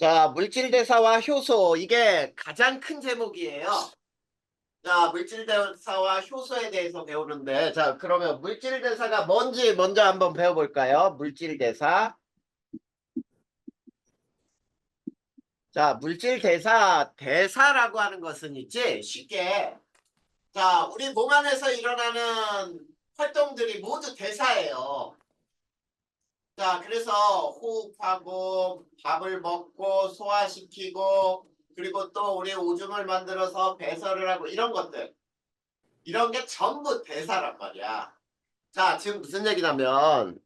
자, 물질대사와 효소, 이게 가장 큰 제목이에요. 자, 물질대사와 효소에 대해서 배우는데, 자, 그러면 물질대사가 뭔지 먼저 한번 배워볼까요? 물질대사. 자, 대사라고 하는 것은 있지, 쉽게. 자, 우리 몸 안에서 일어나는 활동들이 모두 대사예요. 자, 그래서 호흡하고 밥을 먹고 소화시키고 그리고 또 우리 오줌을 만들어서 배설을 하고 이런 것들. 이런 게 전부 대사란 말이야. 자, 지금 무슨 얘기냐면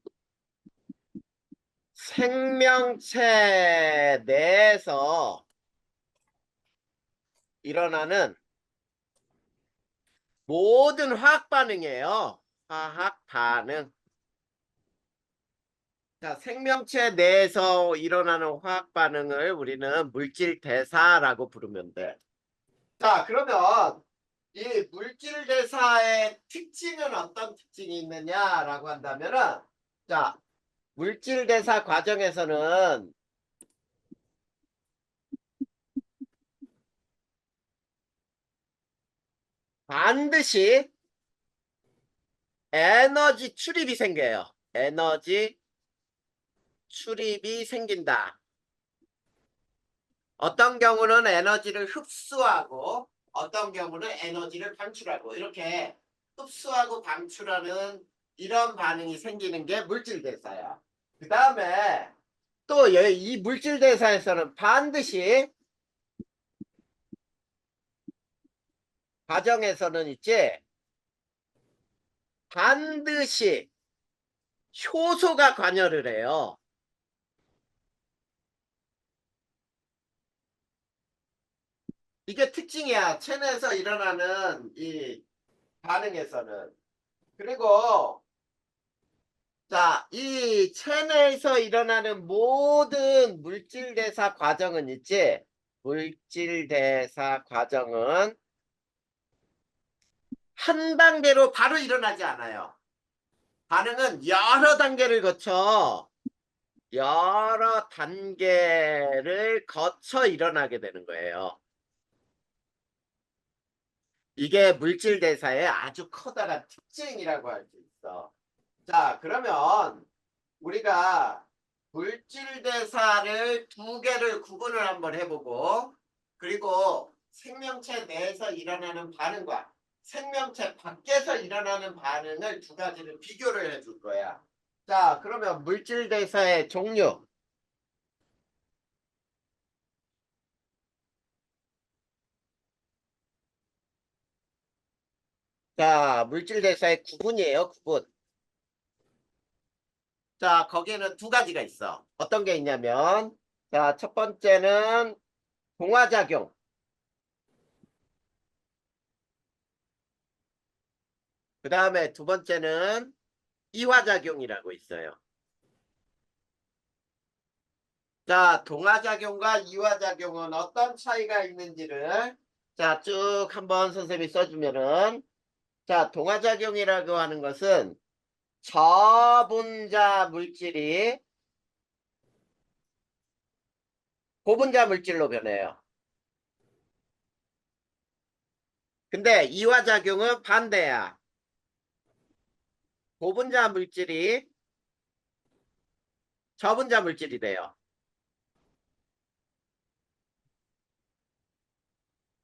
생명체 내에서 일어나는 모든 화학 반응이에요. 화학 반응. 자, 생명체 내에서 일어나는 화학 반응을 우리는 물질 대사라고 부르면 돼. 자, 그러면 이 물질 대사의 특징은 어떤 특징이 있느냐라고 한다면은, 자, 물질 대사 과정에서는 반드시 에너지 출입이 생겨요. 에너지 출입이 생긴다. 어떤 경우는 에너지를 흡수하고 어떤 경우는 에너지를 방출하고 이렇게 흡수하고 방출하는 이런 반응이 생기는 게 물질 대사야. 그 다음에 또 이 물질 대사에서는 반드시 과정에서는 있지 반드시 효소가 관여를 해요. 이게 특징이야. 체내에서 일어나는 이 반응에서는. 그리고 자, 이 체내에서 일어나는 모든 물질대사 과정은 있지. 물질대사 과정은 한 단계로 바로 일어나지 않아요. 반응은 여러 단계를 거쳐 일어나게 되는 거예요. 이게 물질대사의 아주 커다란 특징이라고 할 수 있어. 자, 그러면 우리가 물질대사를 두 개를 구분을 한번 해보고 그리고 생명체 내에서 일어나는 반응과 생명체 밖에서 일어나는 반응을 두 가지를 비교를 해줄 거야. 자, 그러면 물질대사의 종류. 자, 물질대사의 구분이에요, 구분. 자, 거기에는 두 가지가 있어. 어떤 게 있냐면, 자, 첫 번째는 동화작용. 그 다음에 두 번째는 이화작용이라고 있어요. 자, 동화작용과 이화작용은 어떤 차이가 있는지를 자, 쭉 한번 선생님이 써주면은 자, 동화작용이라고 하는 것은 저분자 물질이 고분자 물질로 변해요. 근데 이화작용은 반대야. 고분자 물질이 저분자 물질이 돼요.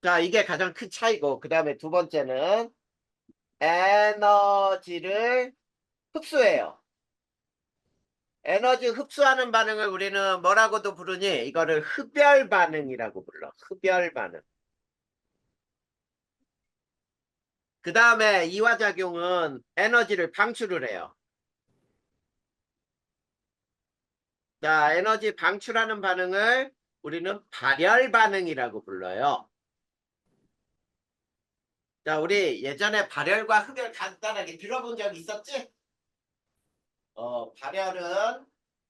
자, 이게 가장 큰 차이고, 그 다음에 두 번째는 에너지를 흡수해요. 에너지 흡수하는 반응을 우리는 뭐라고도 부르니? 이거를 흡열 반응이라고 불러. 흡열 반응. 그 다음에 이화작용은 에너지를 방출을 해요. 자, 에너지 방출하는 반응을 우리는 발열 반응이라고 불러요. 자, 우리 예전에 발열과 흡열 간단하게 들어본 적 있었지? 발열은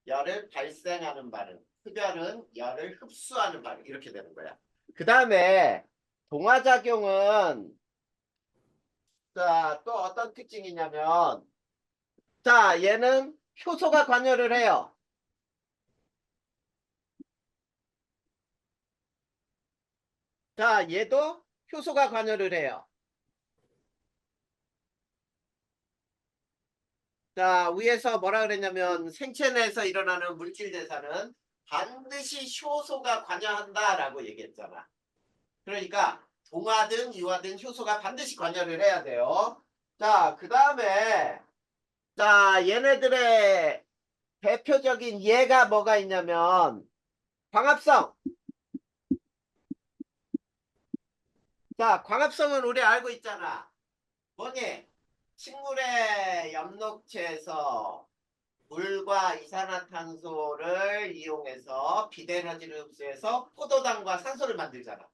열을 발생하는 반응, 흡열은 열을 흡수하는 반응 이렇게 되는 거야. 그 다음에 동화작용은 자, 또 어떤 특징이 있냐면 자, 얘는 효소가 관여를 해요. 자, 얘도 효소가 관여를 해요. 자, 위에서 뭐라 그랬냐면 생체 내에서 일어나는 물질 대사는 반드시 효소가 관여한다라고 얘기했잖아. 그러니까 동화든 유화든 효소가 반드시 관여를 해야 돼요. 자, 그 다음에 자, 얘네들의 대표적인 예가 뭐가 있냐면 광합성. 자, 광합성은 우리 알고 있잖아. 뭐니? 식물의 엽록체에서 물과 이산화탄소를 이용해서 비대에너지를 흡수해서 포도당과 산소를 만들잖아.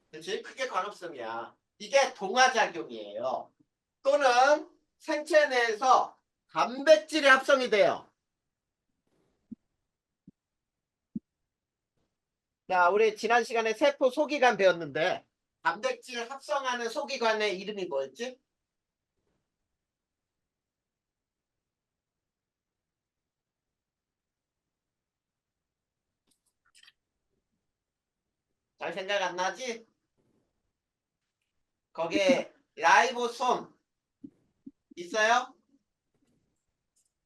그렇지? 그게 광합성이야. 이게 동화작용이에요. 또는 생체 내에서 단백질이 합성이 돼요. 자, 우리 지난 시간에 세포 소기관 배웠는데 단백질 합성하는 소기관의 이름이 뭐였지? 잘 생각 안 나지? 거기에 라이보솜 있어요?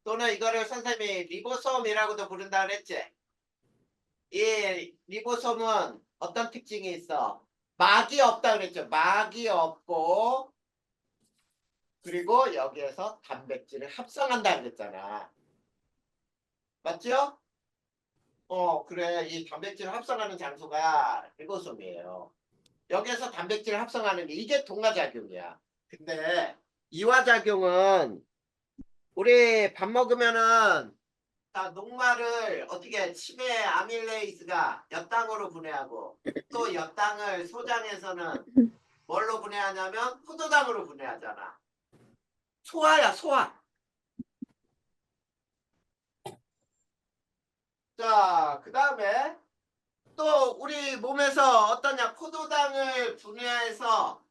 또는 이거를 선생님이 리보솜이라고도 부른다 그랬지? 이 리보솜은 어떤 특징이 있어? 막이 없다 그랬죠? 막이 없고 그리고 여기에서 단백질을 합성한다 그랬잖아. 맞죠? 그래. 이 단백질을 합성하는 장소가 리보솜이에요. 여기에서 단백질을 합성하는 게 이게 동화작용이야. 근데 이화작용은 우리 밥 먹으면은 자, 녹말을 어떻게 치매 아밀레이스가 엿당으로 분해하고 또 엿당을 소장에서는 뭘로 분해하냐면 포도당으로 분해하잖아. 소화야, 소화. 자, 그 다음에 또 우리 몸에서 어떠냐 포도당을 분해해서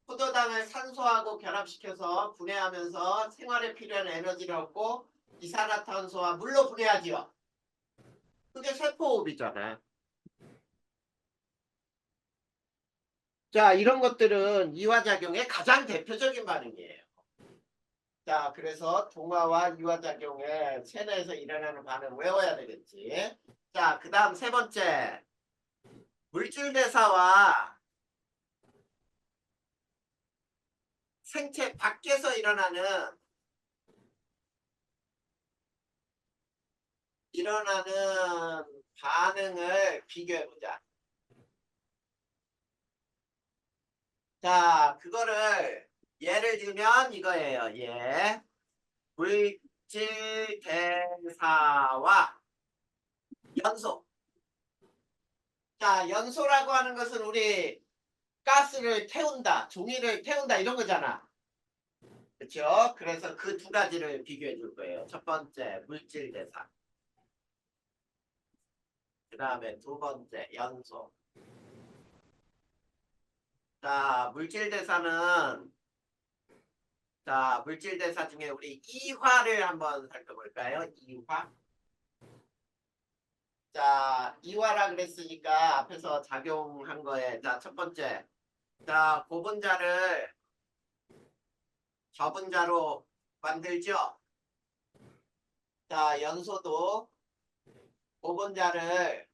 포도당을 산소하고 결합시켜서 분해하면서 생활에 필요한 에너지를 얻고 이산화탄소와 물로 분해하지요. 그게 세포호흡이잖아. 자, 이런 것들은 이화작용의 가장 대표적인 반응이에요. 자, 그래서 동화와 이화작용의 체내에서 일어나는 반응 외워야 되겠지. 자, 그 다음 세 번째. 물질대사와 생체 밖에서 일어나는 반응을 비교해보자. 자, 그거를 예를 들면 이거예요. 예. 물질 대사와 연소. 자, 연소라고 하는 것은 우리 가스를 태운다, 종이를 태운다 이런 거잖아. 그렇죠? 그래서 그 두 가지를 비교해 줄 거예요. 첫 번째 물질 대사. 그 다음에 두 번째 연소. 자, 물질 대사 중에 우리 이화를 한번 살펴볼까요? 이화. 자, 이화라 그랬으니까 앞에서 작용한 거에 자, 첫 번째. 자, 고분자를 저분자로 만들죠. 자, 연소도 고분자를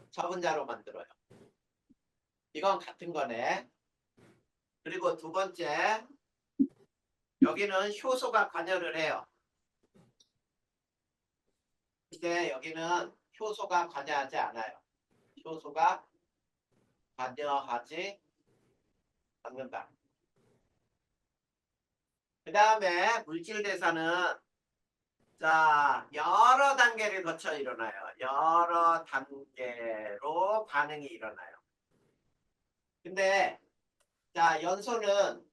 저분자로 만들어요. 이건 같은 거네. 그리고 두 번째, 여기는 효소가 관여를 해요. 근데 여기는 효소가 관여하지 않아요. 효소가 관여하지 않는다. 그 다음에 물질 대사는 자, 여러 단계를 거쳐 일어나요. 여러 단계로 반응이 일어나요. 근데 자, 연소는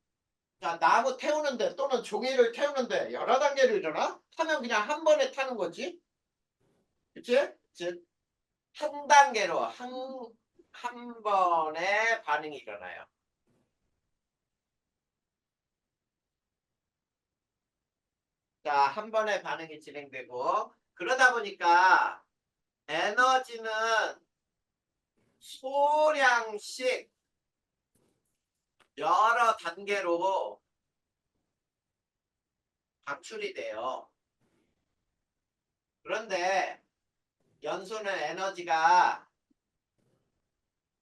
자, 나무 태우는데 또는 종이를 태우는데 여러 단계를 일어나? 타면 그냥 한 번에 타는 거지. 그치? 즉, 한 단계로 한 번에 반응이 일어나요. 자, 한 번에 반응이 진행되고 그러다 보니까 에너지는 소량씩 여러 단계로 방출이 돼요. 그런데 연소는 에너지가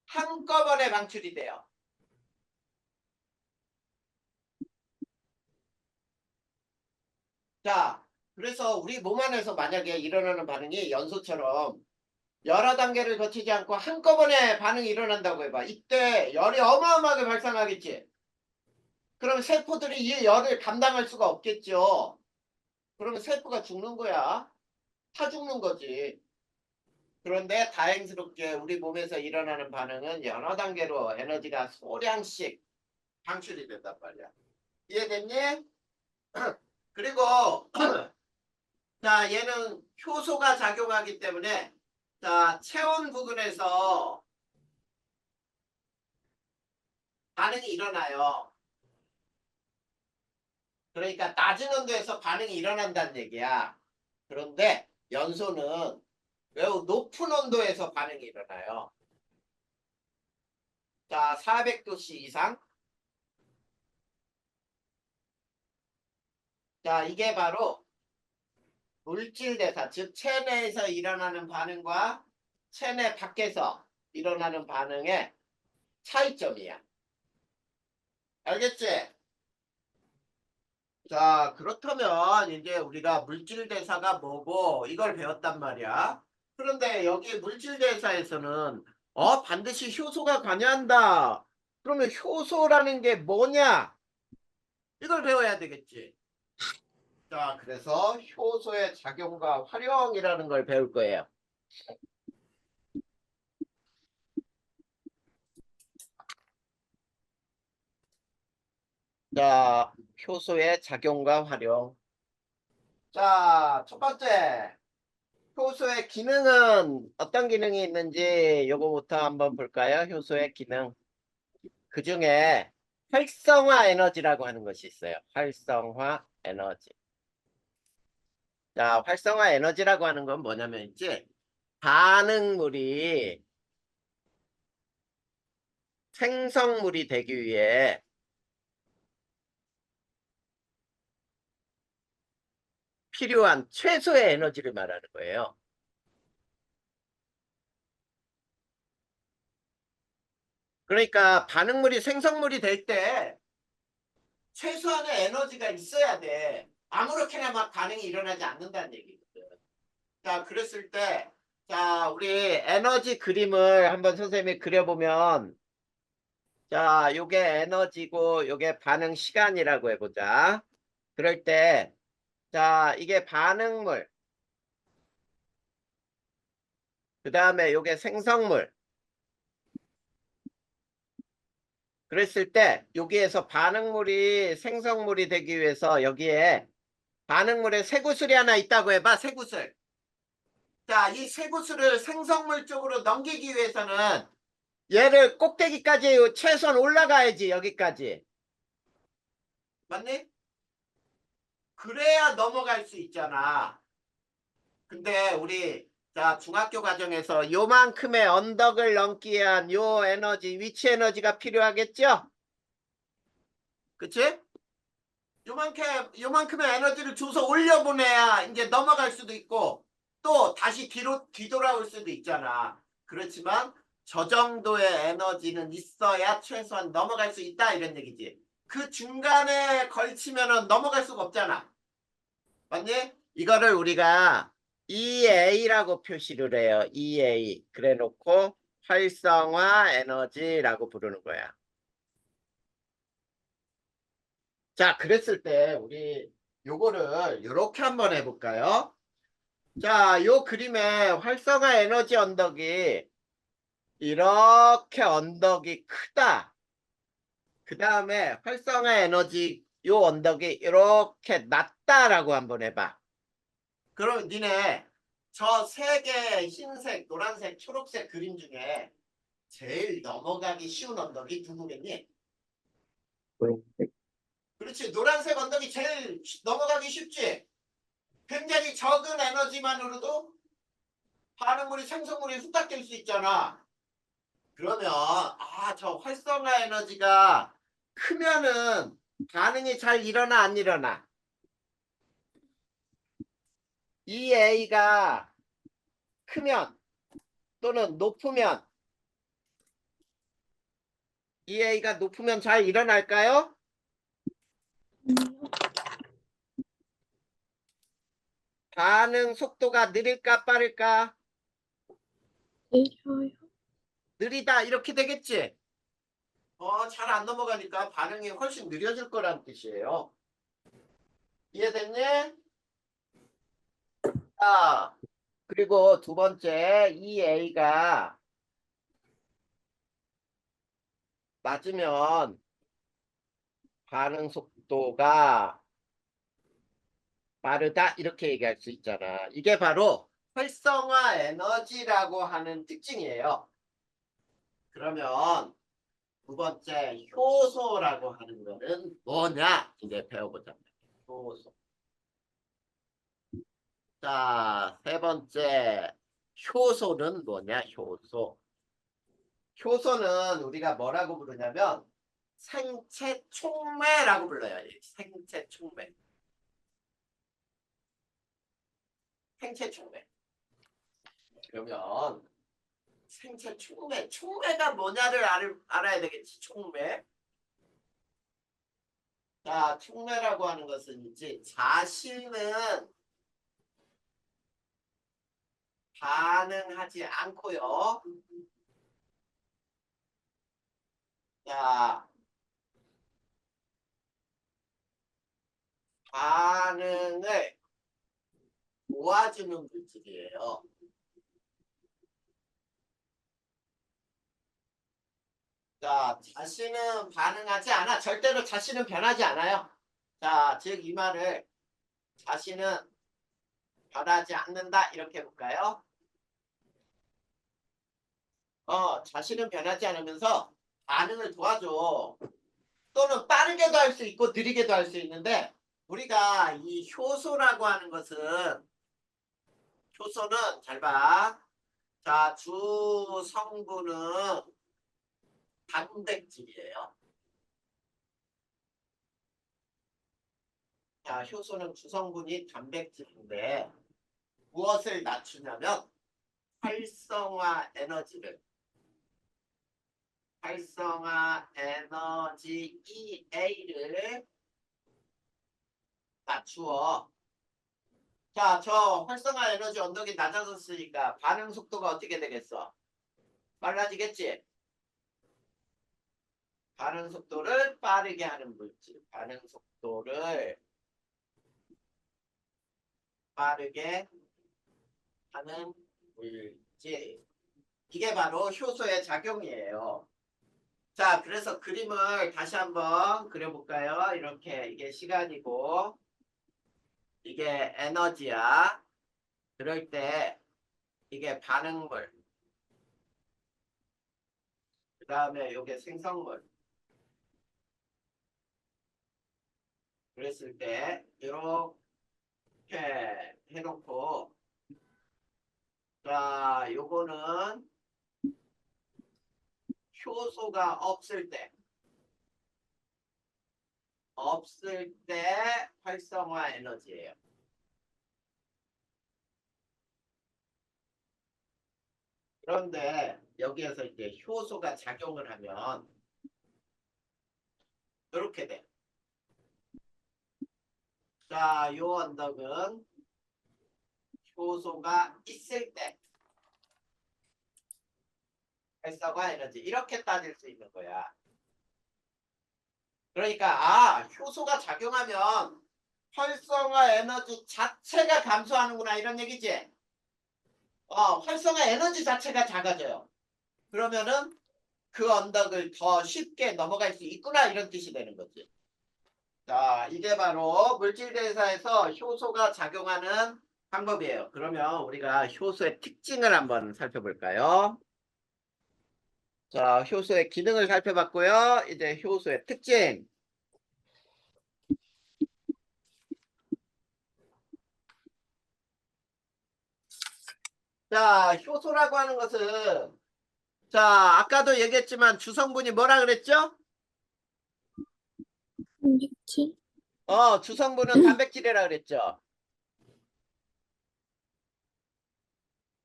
한꺼번에 방출이 돼요. 자, 그래서 우리 몸 안에서 만약에 일어나는 반응이 연소처럼 여러 단계를 거치지 않고 한꺼번에 반응이 일어난다고 해봐. 이때 열이 어마어마하게 발생하겠지. 그럼 세포들이 이 열을 감당할 수가 없겠죠. 그러면 세포가 죽는 거야. 타 죽는 거지. 그런데 다행스럽게 우리 몸에서 일어나는 반응은 여러 단계로 에너지가 소량씩 방출이 된단 말이야. 이해됐니? 그리고 자, 얘는 효소가 작용하기 때문에 자, 체온 부근에서 반응이 일어나요. 그러니까 낮은 온도에서 반응이 일어난다는 얘기야. 그런데 연소는 매우 높은 온도에서 반응이 일어나요. 자, 400도씨 이상. 자, 이게 바로 물질 대사, 즉 체내에서 일어나는 반응과 체내 밖에서 일어나는 반응의 차이점이야. 알겠지? 자, 그렇다면 이제 우리가 물질 대사가 뭐고 이걸 배웠단 말이야. 그런데 여기 물질 대사에서는 반드시 효소가 관여한다. 그러면 효소라는 게 뭐냐? 이걸 배워야 되겠지. 자, 그래서 효소의 작용과 활용이라는 걸 배울 거예요. 자, 효소의 작용과 활용. 자, 첫 번째. 효소의 기능은 어떤 기능이 있는지 요거부터 한번 볼까요? 효소의 기능. 그 중에 활성화 에너지라고 하는 것이 있어요. 활성화 에너지. 자, 활성화 에너지라고 하는 건 뭐냐면 있지? 반응물이 생성물이 되기 위해 필요한 최소의 에너지를 말하는 거예요. 그러니까 반응물이 생성물이 될 때 최소한의 에너지가 있어야 돼. 아무렇게나 막 반응이 일어나지 않는다는 얘기거든. 자, 그랬을 때, 자, 우리 에너지 그림을 한번 선생님이 그려보면, 자, 요게 에너지고, 요게 반응 시간이라고 해보자. 그럴 때, 자, 이게 반응물, 그 다음에 요게 생성물. 그랬을 때, 여기에서 반응물이 생성물이 되기 위해서 여기에 반응물에 쇠구슬이 하나 있다고 해봐, 쇠구슬. 자, 이 쇠구슬을 생성물 쪽으로 넘기기 위해서는 얘를 꼭대기까지 최소한 올라가야지, 여기까지. 맞니? 그래야 넘어갈 수 있잖아. 근데 우리 자 중학교 과정에서 요만큼의 언덕을 넘기 위한 요 에너지, 위치 에너지가 필요하겠죠? 그치? 요만큼의 에너지를 줘서 올려보내야 이제 넘어갈 수도 있고 또 다시 뒤돌아올 수도 있잖아. 그렇지만 저 정도의 에너지는 있어야 최소한 넘어갈 수 있다 이런 얘기지. 그 중간에 걸치면은 넘어갈 수가 없잖아. 맞니? 이거를 우리가 EA라고 표시를 해요. EA. 그래 놓고 활성화 에너지라고 부르는 거야. 자, 그랬을 때 우리 요거를 이렇게 한번 해볼까요? 자, 요 그림에 활성화 에너지 언덕이 이렇게 언덕이 크다. 그 다음에 활성화 에너지 요 언덕이 이렇게 낮다라고 한번 해봐. 그럼 니네 저 세 개의 흰색, 노란색, 초록색 그림 중에 제일 넘어가기 쉬운 언덕이 누구겠니? 그렇지. 노란색 언덕이 제일 넘어가기 쉽지. 굉장히 적은 에너지만으로도 반응물이 생성물이 후딱 될 수 있잖아. 그러면 저 활성화 에너지가 크면은 반응이 잘 일어나 안 일어나? 이 A가 크면 또는 높으면 이 A가 높으면 잘 일어날까요? 반응 속도가 느릴까 빠를까? 내려요. 느리다 이렇게 되겠지? 잘 안 넘어가니까 반응이 훨씬 느려질 거란 뜻이에요. 이해됐니? 자, 그리고 두 번째 이 A가 낮으면 반응 속도가 빠르다 이렇게 얘기할 수 있잖아. 이게 바로 활성화 에너지라고 하는 특징이에요. 그러면 두 번째 효소라고 하는 거는 뭐냐? 이제 배워보자. 효소. 자, 세 번째 효소는 뭐냐? 효소. 효소는 우리가 뭐라고 부르냐면 생체 촉매라고 불러요. 생체 촉매. 생체 촉매. 그러면 생체 촉매. 촉매가 뭐냐를 알아야 되겠지. 촉매. 자, 촉매라고 하는 것은 이제 자신은 반응하지 않고요. 자, 반응을 도와주는 물질이에요. 자, 자신은 반응하지 않아. 절대로 자신은 변하지 않아요. 자, 즉 이 말을 자신은 변하지 않는다 이렇게 볼까요? 자신은 변하지 않으면서 반응을 도와줘. 또는 빠르게도 할 수 있고 느리게도 할 수 있는데 우리가 이 효소라고 하는 것은 효소는 잘 봐. 자, 주 성분은 단백질이에요. 자, 효소는 주성분이 단백질인데 무엇을 낮추냐면 활성화 에너지 EA를 낮추어. 자, 저 활성화 에너지 언덕이 낮아졌으니까 반응 속도가 어떻게 되겠어? 빨라지겠지? 반응 속도를 빠르게 하는 물질. 반응 속도를 빠르게 하는 물질. 이게 바로 효소의 작용이에요. 자, 그래서 그림을 다시 한번 그려볼까요? 이렇게 이게 시간이고 이게 에너지야. 그럴 때 이게 반응물. 그 다음에 이게 생성물. 그랬을 때 이렇게 해놓고 자, 요거는 효소가 없을 때 활성화 에너지예요. 그런데 여기에서 이제 효소가 작용을 하면 이렇게 돼. 자, 요 언덕은 효소가 있을 때 활성화 에너지 이렇게 따질 수 있는 거야. 그러니까 효소가 작용하면 활성화 에너지 자체가 감소하는구나 이런 얘기지. 활성화 에너지 자체가 작아져요. 그러면은 그 언덕을 더 쉽게 넘어갈 수 있구나 이런 뜻이 되는 거지. 자, 이게 바로 물질대사에서 효소가 작용하는 방법이에요. 그러면 우리가 효소의 특징을 한번 살펴볼까요? 자, 효소의 기능을 살펴봤고요. 이제 효소의 특징. 자, 효소라고 하는 것은 자, 아까도 얘기했지만 주성분이 뭐라 그랬죠? 단백질. 주성분은 단백질이라 그랬죠.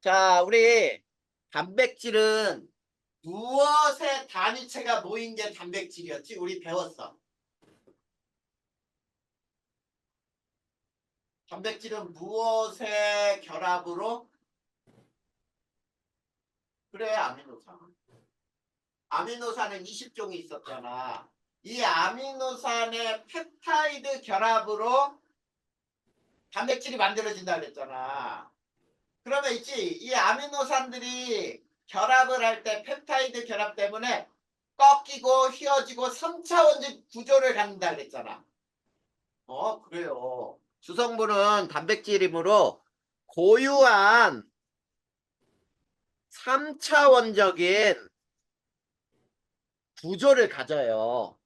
자, 우리 단백질은 무엇의 단위체가 모인 게 단백질이었지? 우리 배웠어. 단백질은 무엇의 결합으로? 그래, 아미노산. 아미노산은 20종이 있었잖아. 이 아미노산의 펩타이드 결합으로 단백질이 만들어진다 그랬잖아. 그러면 있지, 이 아미노산들이 결합을 할 때 펩타이드 결합 때문에 꺾이고 휘어지고 3차원적 구조를 갖는다 그랬잖아. 그래요. 주성분은 단백질이므로 고유한 3차원적인 구조를 가져요.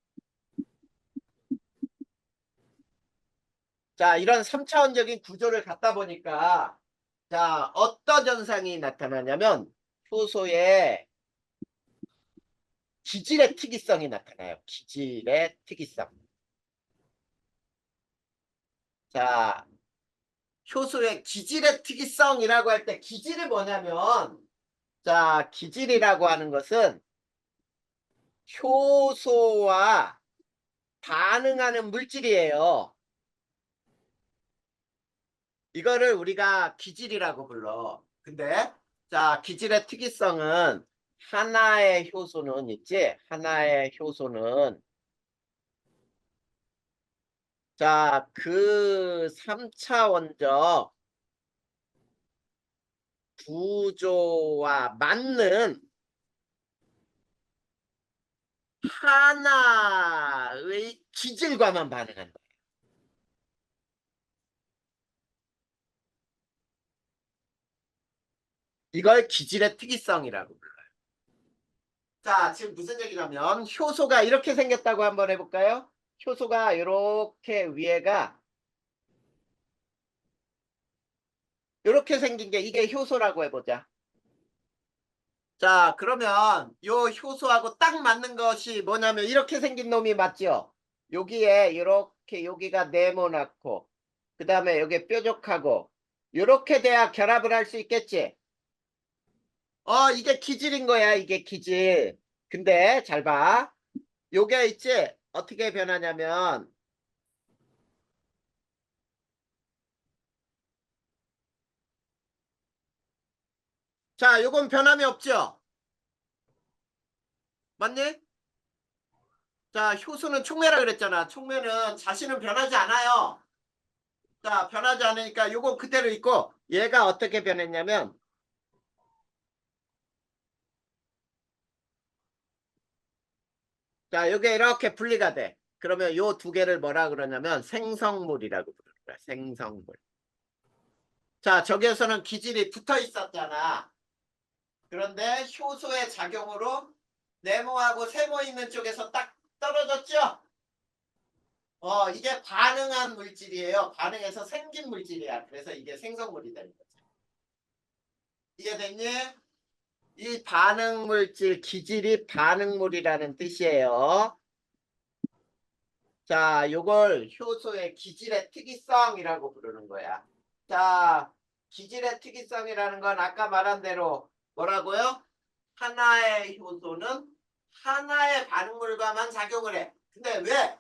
자, 이런 3차원적인 구조를 갖다 보니까 자, 어떤 현상이 나타나냐면 효소의 기질의 특이성이 나타나요. 기질의 특이성. 자, 효소의 기질의 특이성이라고 할 때 기질이 뭐냐면 자, 기질이라고 하는 것은 효소와 반응하는 물질이에요. 이거를 우리가 기질이라고 불러. 근데 자, 기질의 특이성은 하나의 효소는 있지? 하나의 효소는 자, 그 3차원적 구조와 맞는 하나의 기질과만 반응한다. 이걸 기질의 특이성이라고 불러요. 자, 지금 무슨 얘기냐면 효소가 이렇게 생겼다고 한번 해볼까요? 효소가 이렇게 위에가 이렇게 생긴 게 이게 효소라고 해보자. 자, 그러면 요 효소하고 딱 맞는 것이 뭐냐면 이렇게 생긴 놈이 맞죠? 여기에 이렇게 여기가 네모나고 그 다음에 여기 뾰족하고 이렇게 돼야 결합을 할 수 있겠지? 이게 기질인 거야. 이게 기질. 근데 잘 봐. 요게 있지? 어떻게 변하냐면 자, 요건 변함이 없죠? 맞니? 자, 효소는 촉매라 그랬잖아. 촉매는 자신은 변하지 않아요. 자, 변하지 않으니까 요거 그대로 있고 얘가 어떻게 변했냐면 자, 요게 이렇게 분리가 돼. 그러면 요 두 개를 뭐라 그러냐면 생성물이라고 부르는 거야. 생성물. 자, 저기에서는 기질이 붙어 있었잖아. 그런데 효소의 작용으로 네모하고 세모 있는 쪽에서 딱 떨어졌죠? 이게 반응한 물질이에요. 반응해서 생긴 물질이야. 그래서 이게 생성물이 되는 거죠. 이해됐니? 이 반응 물질 기질이 반응물이라는 뜻이에요. 자, 요걸 효소의 기질의 특이성이라고 부르는 거야. 자, 기질의 특이성이라는 건 아까 말한 대로 뭐라고요? 하나의 효소는 하나의 반응물과만 작용을 해. 근데 왜?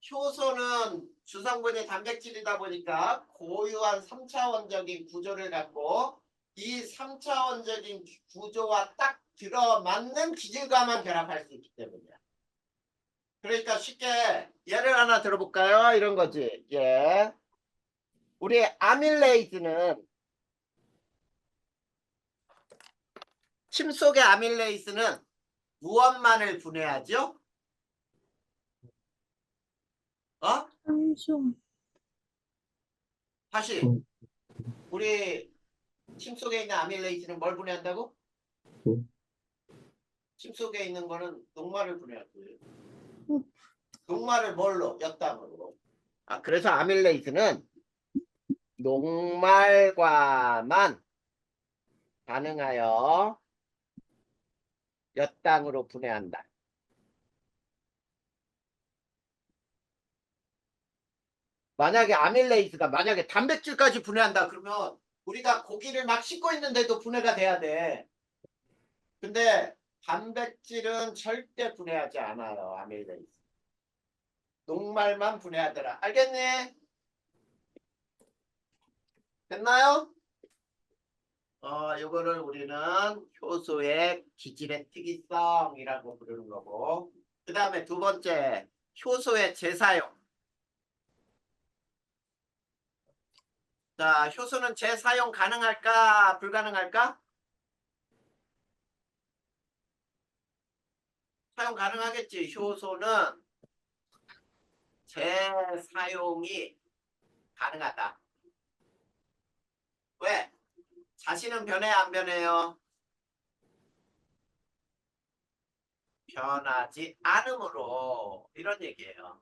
효소는 주성분이 단백질이다 보니까 고유한 3차원적인 구조를 갖고 이 3차원적인 구조와 딱 들어맞는 기질과만 결합할 수 있기 때문이야. 그러니까 쉽게 예를 하나 들어볼까요? 이런 거지. 예. 우리 아밀레이즈는 침 속의 아밀레이즈는 무엇만을 분해하죠? 어? 산소. 다시 우리 침 속에 있는 아밀레이즈는 뭘 분해한다고? 침 속에 있는 거는 녹말을 분해하고요. 녹말을 뭘로? 엿담으로. 그래서 아밀레이즈는 녹말과만 반응하여 엿당으로 분해한다. 만약에 아밀레이스가 만약에 단백질까지 분해한다 그러면 우리가 고기를 막 씻고 있는데도 분해가 돼야 돼. 근데 단백질은 절대 분해하지 않아요. 아밀레이스. 녹말만 분해하더라. 알겠니? 됐나요? 요거를 우리는 효소의 기질의 특이성이라고 부르는 거고. 그 다음에 두 번째, 효소의 재사용. 자, 효소는 재사용 가능할까? 불가능할까? 사용 가능하겠지. 효소는 재사용이 가능하다. 왜? 자신은 변해, 안 변해요? 변하지 않으므로. 이런 얘기예요.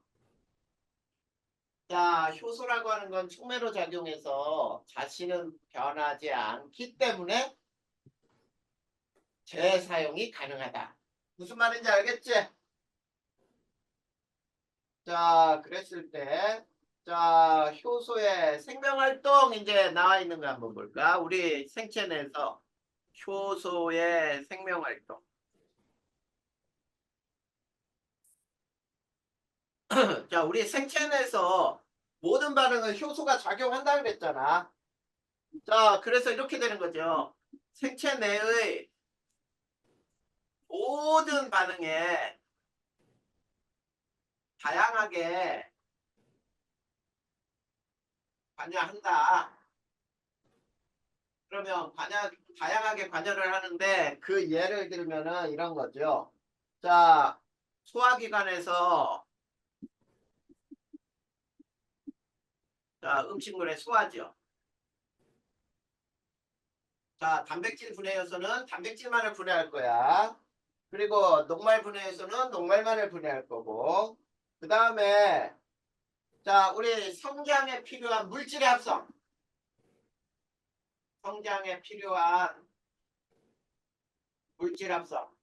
자, 효소라고 하는 건 촉매로 작용해서 자신은 변하지 않기 때문에 재사용이 가능하다. 무슨 말인지 알겠지? 자, 그랬을 때, 자, 효소의 생명활동 이제 나와 있는 거 한번 볼까? 우리 생체 내에서 효소의 생명활동. 자, 우리 생체 내에서 모든 반응은 효소가 작용한다 그랬잖아. 자, 그래서 이렇게 되는 거죠. 생체 내의 모든 반응에 다양하게 관여한다. 그러면 다양하게 관여를 하는데 그 예를 들면은 이런 거죠. 자, 소화기관에서 자, 음식물의 소화죠. 자, 단백질 분해에서는 단백질만을 분해할 거야. 그리고 녹말 분해에서는 녹말만을 분해할 거고. 그 다음에 자, 우리 성장에 필요한 물질의 합성. 성장에 필요한 물질 합성.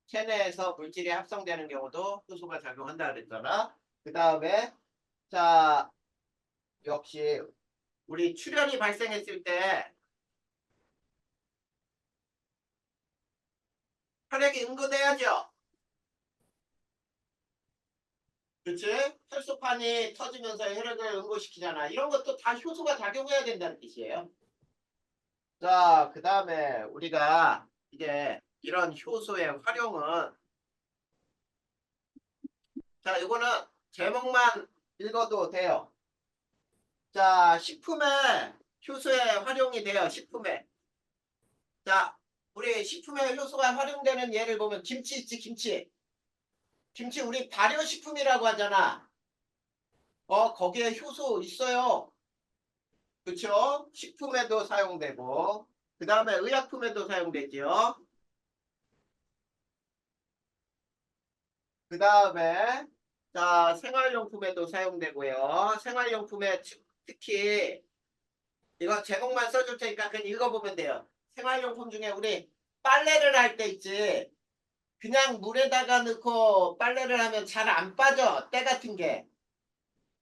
체내에서 물질이 합성되는 경우도 효소가 작용한다 그랬잖아. 그 다음에 자, 역시 우리 출혈이 발생했을 때 혈액이 응고돼야죠. 그치? 혈소판이 터지면서 혈액을 응고시키잖아. 이런 것도 다 효소가 작용해야 된다는 뜻이에요. 자, 그 다음에 우리가 이제 이런 효소의 활용은 자, 이거는 제목만 읽어도 돼요. 자, 식품에 효소의 활용이 돼요. 식품에. 자, 우리 식품에 효소가 활용되는 예를 보면 김치 있지, 김치. 김치 우리 발효식품이라고 하잖아. 거기에 효소 있어요. 그쵸? 식품에도 사용되고, 그 다음에 의약품에도 사용되지요. 그 다음에, 자, 생활용품에도 사용되고요. 생활용품에 특히, 이거 제목만 써줄 테니까 그냥 읽어보면 돼요. 생활용품 중에 우리 빨래를 할 때 있지. 그냥 물에다가 넣고 빨래를 하면 잘 안 빠져. 때 같은 게.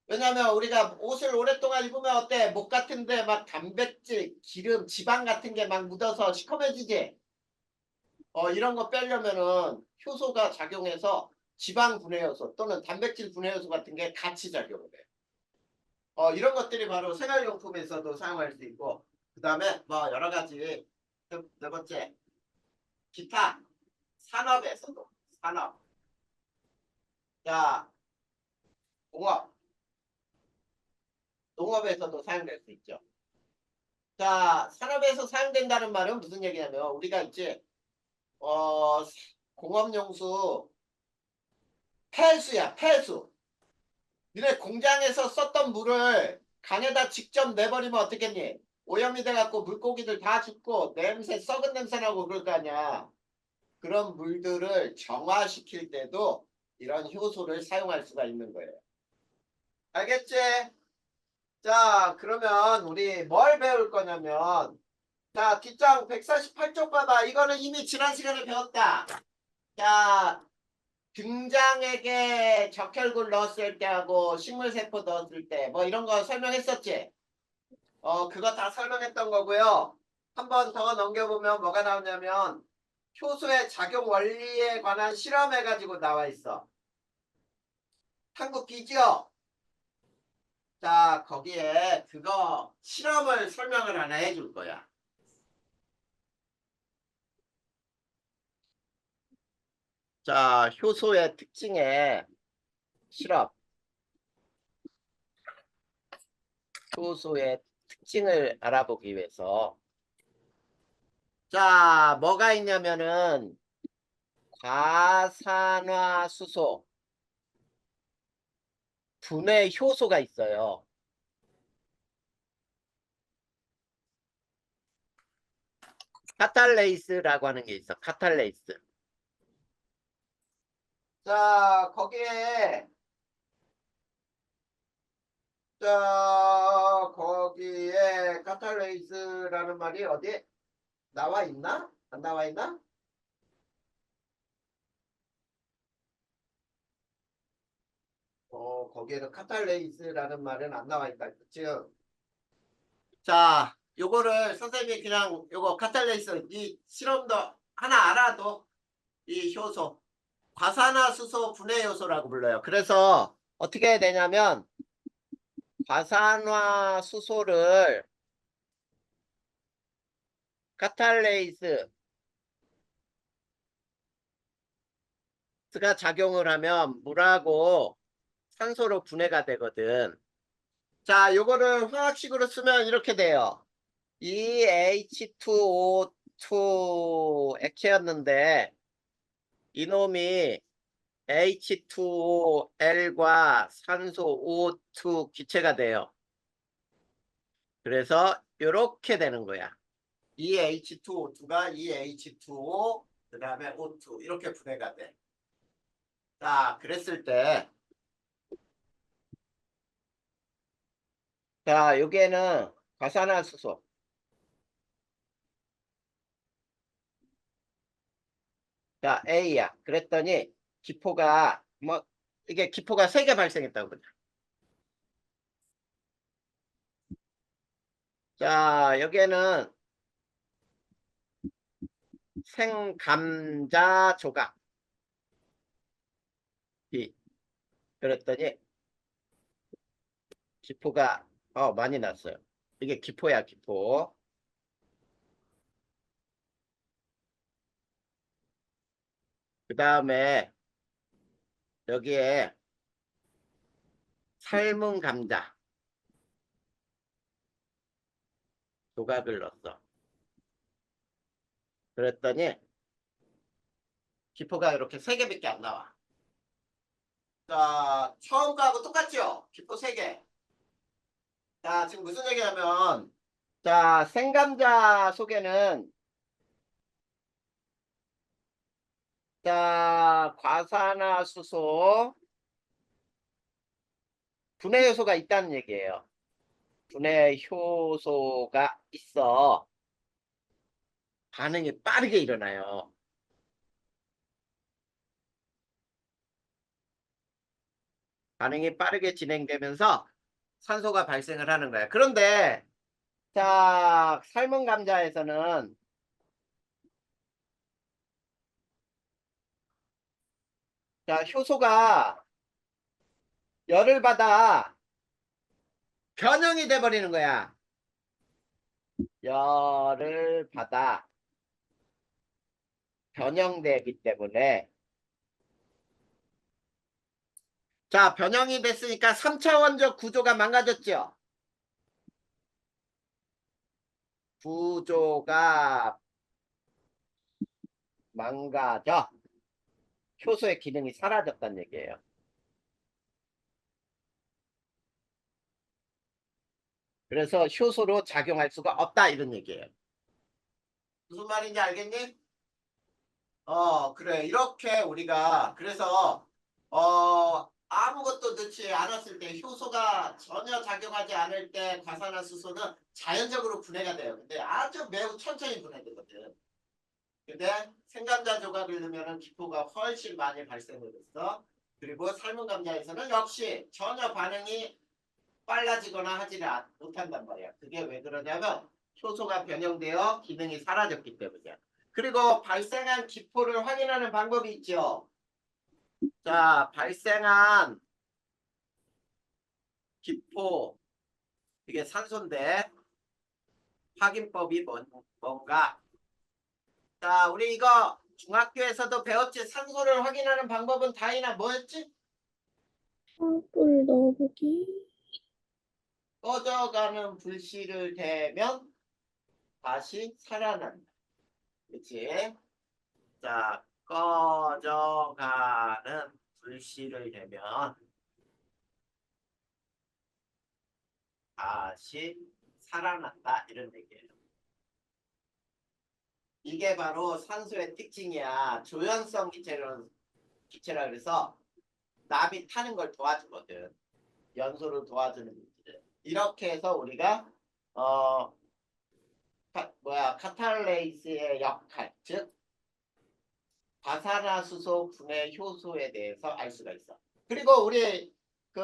왜냐면 우리가 옷을 오랫동안 입으면 어때? 목 같은데 막 단백질, 기름, 지방 같은 게 막 묻어서 시커매지지? 이런 거 빼려면은 효소가 작용해서 지방 분해 요소 또는 단백질 분해 요소 같은 게 같이 작용을 해. 이런 것들이 바로 생활용품에서도 사용할 수 있고, 그 다음에 뭐 여러 가지, 네 번째, 기타, 산업에서도, 산업. 자, 공업, 농업에서도 사용될 수 있죠. 자, 산업에서 사용된다는 말은 무슨 얘기냐면, 우리가 이제, 어, 공업용수, 폐수야, 폐수. 니네 공장에서 썼던 물을 강에다 직접 내버리면 어떻겠니? 오염이 돼갖고 물고기들 다 죽고 냄새, 썩은 냄새 나고 그럴 거 아니야. 그런 물들을 정화시킬 때도 이런 효소를 사용할 수가 있는 거예요. 알겠지? 자, 그러면 우리 뭘 배울 거냐면 자, 뒷장 148쪽 봐봐. 이거는 이미 지난 시간에 배웠다. 자, 등장액에 적혈구 넣었을 때하고 식물세포 넣었을 때 뭐 이런 거 설명했었지? 그거 다 설명했던 거고요. 한 번 더 넘겨보면 뭐가 나오냐면 효소의 작용 원리에 관한 실험해가지고 나와 있어. 한국 B죠? 자, 거기에 그거 실험을 설명을 하나 해줄 거야. 자, 효소의 특징에 실험. 효소의 특징을 알아보기 위해서. 자, 뭐가 있냐면은 과산화수소, 분해 효소가 있어요. 카탈레이스라고 하는 게 있어. 카탈레이스. 자, 거기에 카탈레이스라는 말이 어디 나와 있나? 안 나와 있나? 거기에는 카탈레이스라는 말은 안 나와 있다. 그치? 자, 요거를 선생님이 그냥 요거 카탈레이스 이 실험도 하나 알아도 이 효소 과산화수소 분해 요소라고 불러요. 그래서 어떻게 해야 되냐면 과산화수소를 카탈레이스가 작용을 하면 물하고 산소로 분해가 되거든. 자, 요거를 화학식으로 쓰면 이렇게 돼요. 이 H2O2 액체였는데 이놈이 H2OL과 산소 O2 기체가 돼요. 그래서 이렇게 되는 거야. 이 H2O2가 이 H2O 그다음에 O2 이렇게 분해가 돼. 자, 그랬을 때 자, 여기에는 과산화수소. 자, A야. 그랬더니 기포가 뭐 이게 기포가 3개 발생했다고 그래. 자, 여기에는 생감자 조각. B. 그랬더니 기포가 많이 났어요. 이게 기포야, 기포. 그 다음에 여기에 삶은 감자 조각을 넣었어. 그랬더니 기포가 이렇게 3개밖에 안 나와. 자, 처음 거하고 똑같죠? 기포 3개. 자, 지금 무슨 얘기냐면 자, 생감자 속에는 자, 과산화수소 분해 요소가 있다는 얘기예요. 분해 효소가 있어. 반응이 빠르게 일어나요. 반응이 빠르게 진행되면서 산소가 발생을 하는 거야. 그런데 자, 삶은 감자에서는 자, 효소가 열을 받아 변형이 돼 버리는 거야. 열을 받아 변형되기 때문에 자, 변형이 됐으니까 3차원적 구조가 망가졌죠. 구조가 망가져 효소의 기능이 사라졌다는 얘기예요. 그래서 효소로 작용할 수가 없다 이런 얘기예요. 무슨 말인지 알겠니? 그래. 이렇게 우리가 그래서 아무것도 넣지 않았을 때 효소가 전혀 작용하지 않을 때 과산화수소는 자연적으로 분해가 돼요. 근데 아주 매우 천천히 분해되거든. 근데 생감자 조각을 넣으면 기포가 훨씬 많이 발생을 했어. 그리고 삶은 감자에서는 역시 전혀 반응이 빨라지거나 하지를 못한단 말이야. 그게 왜 그러냐면 효소가 변형되어 기능이 사라졌기 때문이야. 그리고 발생한 기포를 확인하는 방법이 있죠. 자, 발생한 기포, 이게 산소인데 확인법이 뭔가? 자, 우리 이거 중학교에서도 배웠지? 산소를 확인하는 방법은 다이나 뭐였지? 물 넣어보기. 꺼져가는 불씨를 대면 다시 살아난다. 그치? 자, 꺼져가는 불씨를 대면 다시 살아난다. 이런 얘기예요. 이게 바로 산소의 특징이야. 조연성 기체라 그래서 남이 타는 걸 도와주거든. 연소를 도와주는 물질. 이렇게 해서 우리가 카탈레이스의 역할, 즉 과산화수소 분해 효소에 대해서 알 수가 있어. 그리고 우리 그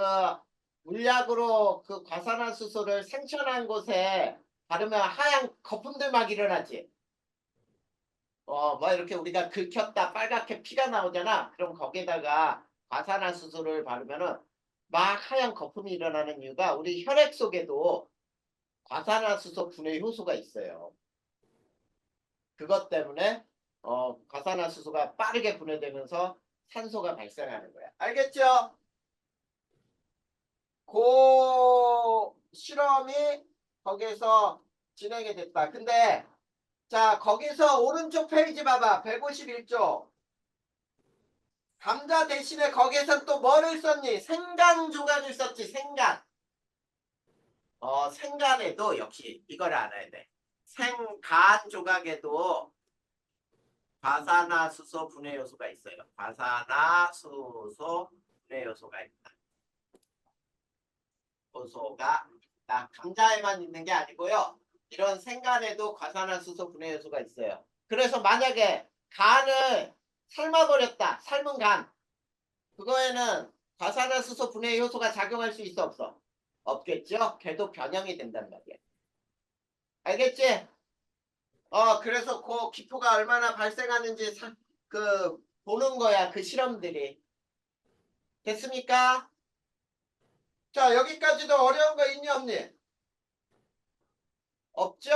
물약으로 그 과산화수소를 생천한 곳에 바르면 하얀 거품들 막 일어나지. 뭐 이렇게 우리가 긁혔다 빨갛게 피가 나오잖아. 그럼 거기다가 과산화수소를 바르면은 막 하얀 거품이 일어나는 이유가 우리 혈액 속에도 과산화수소 분해 효소가 있어요. 그것 때문에 과산화수소가 빠르게 분해되면서 산소가 발생하는 거야. 알겠죠? 그 실험이 거기에서 진행이 됐다. 근데 자, 거기서 오른쪽 페이지 봐봐. 151쪽. 감자 대신에 거기에선 또 뭐를 썼니? 생간 조각을 썼지. 생간. 생간에도 역시 이걸 알아야 돼. 생간 조각에도 과산화수소 분해 요소가 있어요. 과산화수소 분해 요소가 있다. 요소가 있다. 감자에만 있는 게 아니고요. 이런 생간에도 과산화수소 분해 요소가 있어요. 그래서 만약에 간을 삶아버렸다. 삶은 간. 그거에는 과산화수소 분해 효소가 작용할 수 있어 없어? 없겠죠? 걔도 변형이 된단 말이야. 알겠지? 그래서 그 기포가 얼마나 발생하는지 보는 거야. 그 실험들이. 됐습니까? 자, 여기까지도 어려운 거 있니 없니? 없죠?